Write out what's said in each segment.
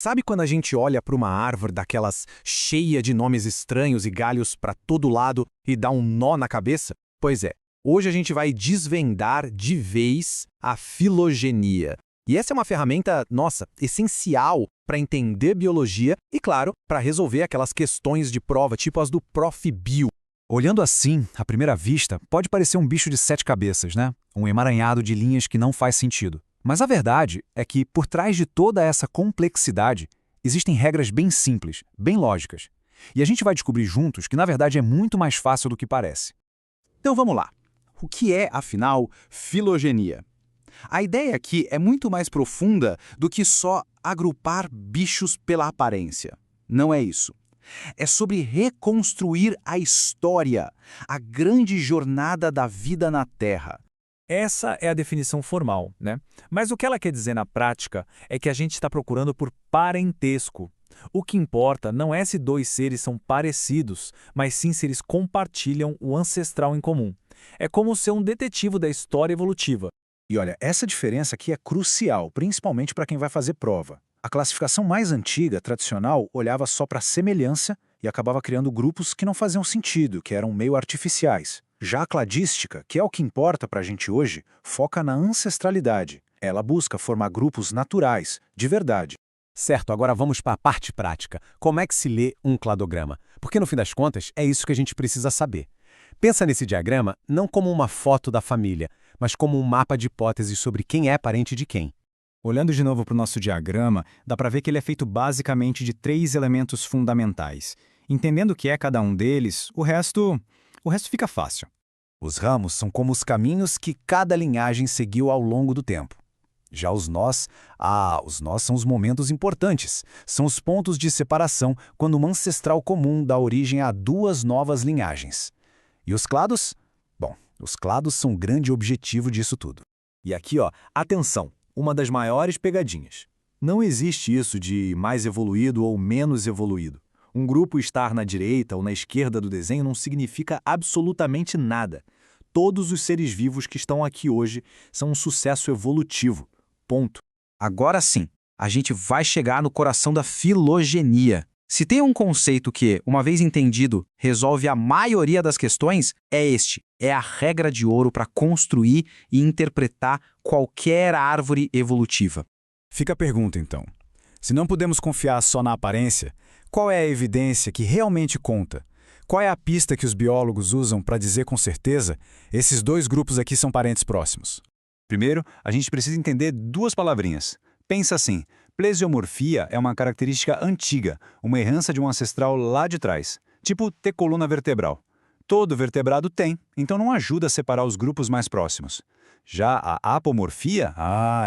Sabe quando a gente olha para uma árvore daquelas cheia de nomes estranhos e galhos para todo lado e dá um nó na cabeça? Pois é, hoje a gente vai desvendar de vez a filogenia. E essa é uma ferramenta, nossa, essencial para entender biologia e, claro, para resolver aquelas questões de prova, tipo as do Prof. Bio. Olhando assim, à primeira vista, pode parecer um bicho de 7 cabeças, né? Um emaranhado de linhas que não faz sentido. Mas a verdade é que, por trás de toda essa complexidade, existem regras bem simples, bem lógicas. E a gente vai descobrir juntos que, na verdade, é muito mais fácil do que parece. Então vamos lá. O que é, afinal, filogenia? A ideia aqui é muito mais profunda do que só agrupar bichos pela aparência. Não é isso. É sobre reconstruir a história, a grande jornada da vida na Terra. Essa é a definição formal, né? Mas o que ela quer dizer na prática é que a gente está procurando por parentesco. O que importa não é se dois seres são parecidos, mas sim se eles compartilham o ancestral em comum. É como ser um detetive da história evolutiva. E olha, essa diferença aqui é crucial, principalmente para quem vai fazer prova. A classificação mais antiga, tradicional, olhava só para a semelhança e acabava criando grupos que não faziam sentido, que eram meio artificiais. Já a cladística, que é o que importa para a gente hoje, foca na ancestralidade. Ela busca formar grupos naturais, de verdade. Certo, agora vamos para a parte prática. Como é que se lê um cladograma? Porque, no fim das contas, é isso que a gente precisa saber. Pensa nesse diagrama não como uma foto da família, mas como um mapa de hipóteses sobre quem é parente de quem. Olhando de novo para o nosso diagrama, dá para ver que ele é feito basicamente de 3 elementos fundamentais. Entendendo o que é cada um deles, o resto fica fácil. Os ramos são como os caminhos que cada linhagem seguiu ao longo do tempo. Já os nós são os momentos importantes. São os pontos de separação quando uma ancestral comum dá origem a 2 novas linhagens. E os clados? Bom, os clados são o grande objetivo disso tudo. E aqui, atenção, uma das maiores pegadinhas. Não existe isso de mais evoluído ou menos evoluído. Um grupo estar na direita ou na esquerda do desenho não significa absolutamente nada. Todos os seres vivos que estão aqui hoje são um sucesso evolutivo. Ponto. Agora sim, a gente vai chegar no coração da filogenia. Se tem um conceito que, uma vez entendido, resolve a maioria das questões, é este. É a regra de ouro para construir e interpretar qualquer árvore evolutiva. Fica a pergunta, então. Se não podemos confiar só na aparência, qual é a evidência que realmente conta? Qual é a pista que os biólogos usam para dizer com certeza esses 2 grupos aqui são parentes próximos? Primeiro, a gente precisa entender 2 palavrinhas. Pensa assim, plesiomorfia é uma característica antiga, uma herança de um ancestral lá de trás, tipo ter coluna vertebral. Todo vertebrado tem, então não ajuda a separar os grupos mais próximos. Já a apomorfia,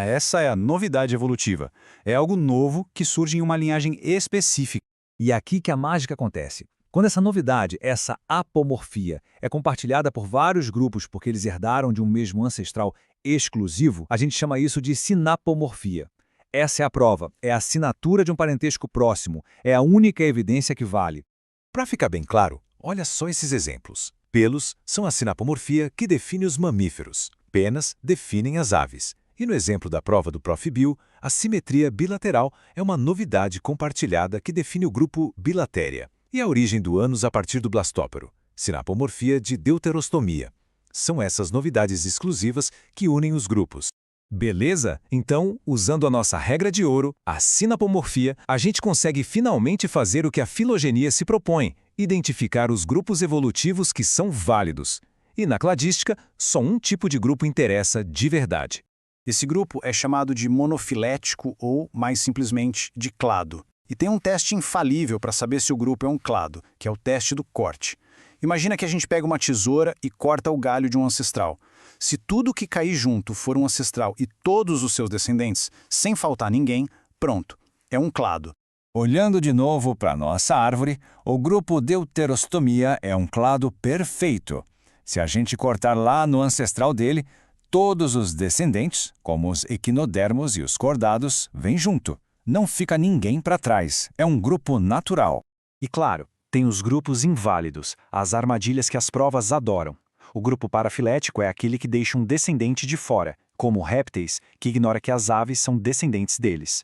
essa é a novidade evolutiva. É algo novo que surge em uma linhagem específica. E é aqui que a mágica acontece. Quando essa novidade, essa apomorfia, é compartilhada por vários grupos porque eles herdaram de um mesmo ancestral exclusivo, a gente chama isso de sinapomorfia. Essa é a prova, é a assinatura de um parentesco próximo, é a única evidência que vale. Para ficar bem claro, olha só esses exemplos. Pelos são a sinapomorfia que define os mamíferos. Penas definem as aves. E no exemplo da prova do Prof. Bio, a simetria bilateral é uma novidade compartilhada que define o grupo Bilateria. E a origem do ânus a partir do blastópero, sinapomorfia de deuterostomia. São essas novidades exclusivas que unem os grupos. Beleza? Então, usando a nossa regra de ouro, a sinapomorfia, a gente consegue finalmente fazer o que a filogenia se propõe, identificar os grupos evolutivos que são válidos. E na cladística, só um tipo de grupo interessa de verdade. Esse grupo é chamado de monofilético ou, mais simplesmente, de clado. E tem um teste infalível para saber se o grupo é um clado, que é o teste do corte. Imagina que a gente pega uma tesoura e corta o galho de um ancestral. Se tudo que cair junto for um ancestral e todos os seus descendentes, sem faltar ninguém, pronto, é um clado. Olhando de novo para nossa árvore, o grupo deuterostomia é um clado perfeito. Se a gente cortar lá no ancestral dele, todos os descendentes, como os equinodermos e os cordados, vêm junto. Não fica ninguém para trás. É um grupo natural. E claro, tem os grupos inválidos, as armadilhas que as provas adoram. O grupo parafilético é aquele que deixa um descendente de fora, como répteis, que ignora que as aves são descendentes deles.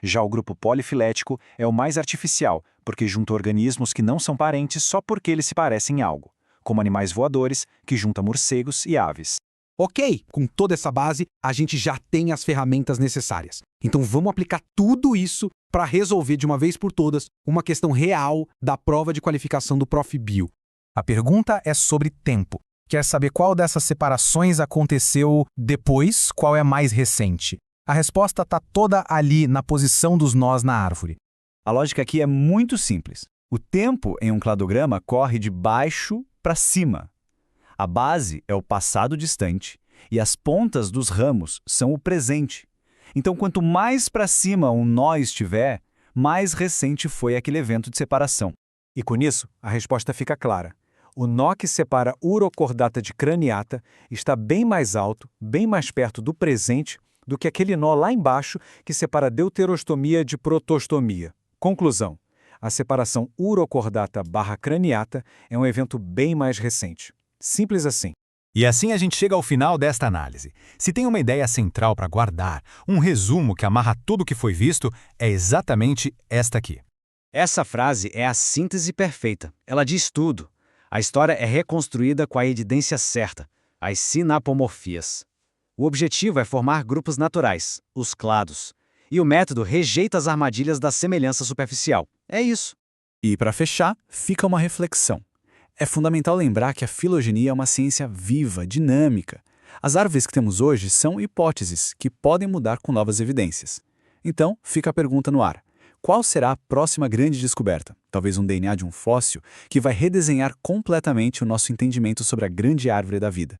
Já o grupo polifilético é o mais artificial, porque junta organismos que não são parentes só porque eles se parecem em algo, como animais voadores, que junta morcegos e aves. Ok, com toda essa base, a gente já tem as ferramentas necessárias. Então vamos aplicar tudo isso para resolver de uma vez por todas uma questão real da prova de qualificação do Prof. Bio. A pergunta é sobre tempo. Quer saber qual dessas separações aconteceu depois, qual é mais recente? A resposta está toda ali na posição dos nós na árvore. A lógica aqui é muito simples. O tempo em um cladograma corre de baixo para cima. A base é o passado distante e as pontas dos ramos são o presente. Então, quanto mais para cima um nó estiver, mais recente foi aquele evento de separação. E com isso, a resposta fica clara. O nó que separa Urocordata de Craniata está bem mais alto, bem mais perto do presente, do que aquele nó lá embaixo que separa Deuterostomia de Protostomia. Conclusão: a separação Urocordata/Craniata é um evento bem mais recente. Simples assim. E assim a gente chega ao final desta análise. Se tem uma ideia central para guardar, um resumo que amarra tudo o que foi visto, é exatamente esta aqui. Essa frase é a síntese perfeita. Ela diz tudo. A história é reconstruída com a evidência certa, as sinapomorfias. O objetivo é formar grupos naturais, os clados. E o método rejeita as armadilhas da semelhança superficial. É isso. E para fechar, fica uma reflexão. É fundamental lembrar que a filogenia é uma ciência viva, dinâmica. As árvores que temos hoje são hipóteses que podem mudar com novas evidências. Então, fica a pergunta no ar. Qual será a próxima grande descoberta? Talvez um DNA de um fóssil que vai redesenhar completamente o nosso entendimento sobre a grande árvore da vida.